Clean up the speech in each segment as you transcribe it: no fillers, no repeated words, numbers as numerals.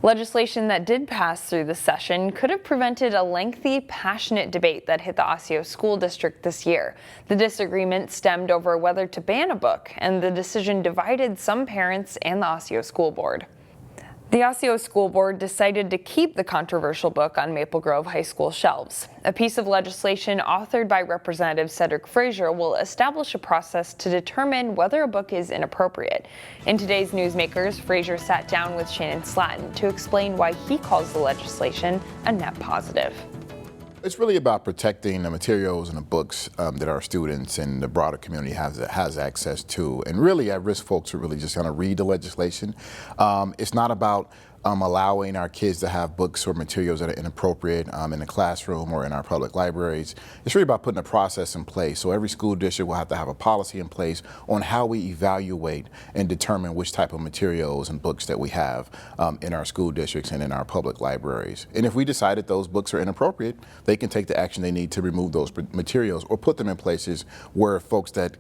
Legislation that did pass through the session could have prevented a lengthy, passionate debate that hit the Osseo School District this year. The disagreement stemmed over whether to ban a book, and the decision divided some parents and the Osseo School Board. The Osseo School Board decided to keep the controversial book on Maple Grove High School shelves. A piece of legislation authored by Representative Cedrick Frazier will establish a process to determine whether a book is inappropriate. In today's Newsmakers, Frazier sat down with Shannon Slatton to explain why he calls the legislation a net positive. It's really about protecting the materials and the books that our students and the broader community has access to. And really, at-risk folks are really just going to read the legislation. It's not about allowing our kids to have books or materials that are inappropriate in the classroom or in our public libraries. It's really about putting a process in place. So every school district will have to have a policy in place on how we evaluate and determine which type of materials and books that we have in our school districts and in our public libraries. And if we decide that those books are inappropriate, they can take the action they need to remove those materials or put them in places where folks that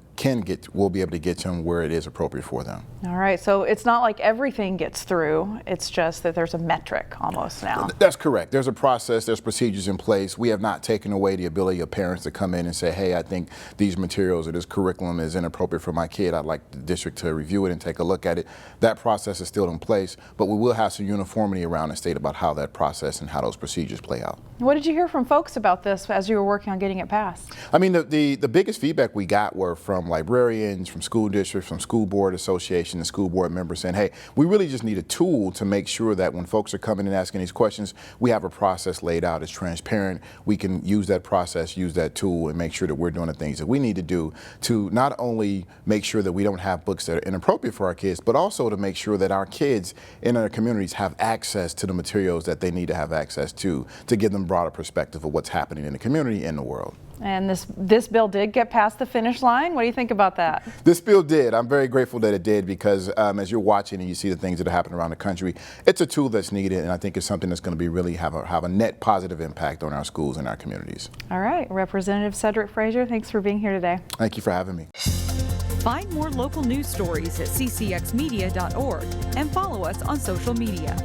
will be able to get to them where it is appropriate for them. All right, so it's not like everything gets through, it's just that there's a metric almost now. That's correct. There's a process, there's procedures in place. We have not taken away the ability of parents to come in and say, hey, I think these materials or this curriculum is inappropriate for my kid. I'd like the district to review it and take a look at it. That process is still in place, but we will have some uniformity around the state about how that process and how those procedures play out. What did you hear from folks about this as you were working on getting it passed? I mean, the biggest feedback we got were from librarians, from school districts, from school board association and school board members saying, hey, we really just need a tool to make sure that when folks are coming and asking these questions, we have a process laid out. It's transparent. We can use that process, use that tool, and make sure that we're doing the things that we need to do to not only make sure that we don't have books that are inappropriate for our kids, but also to make sure that our kids in our communities have access to the materials that they need to have access to give them broader perspective of what's happening in the community and the world. And this bill did get past the finish line. What do you think about that? This bill did. I'm very grateful that it did because as you're watching and you see the things that are happening around the country, it's a tool that's needed, and I think it's something that's going to be really have a net positive impact on our schools and our communities. All right, Representative Cedrick Frazier, thanks for being here today. Thank you for having me. Find more local news stories at ccxmedia.org and follow us on social media.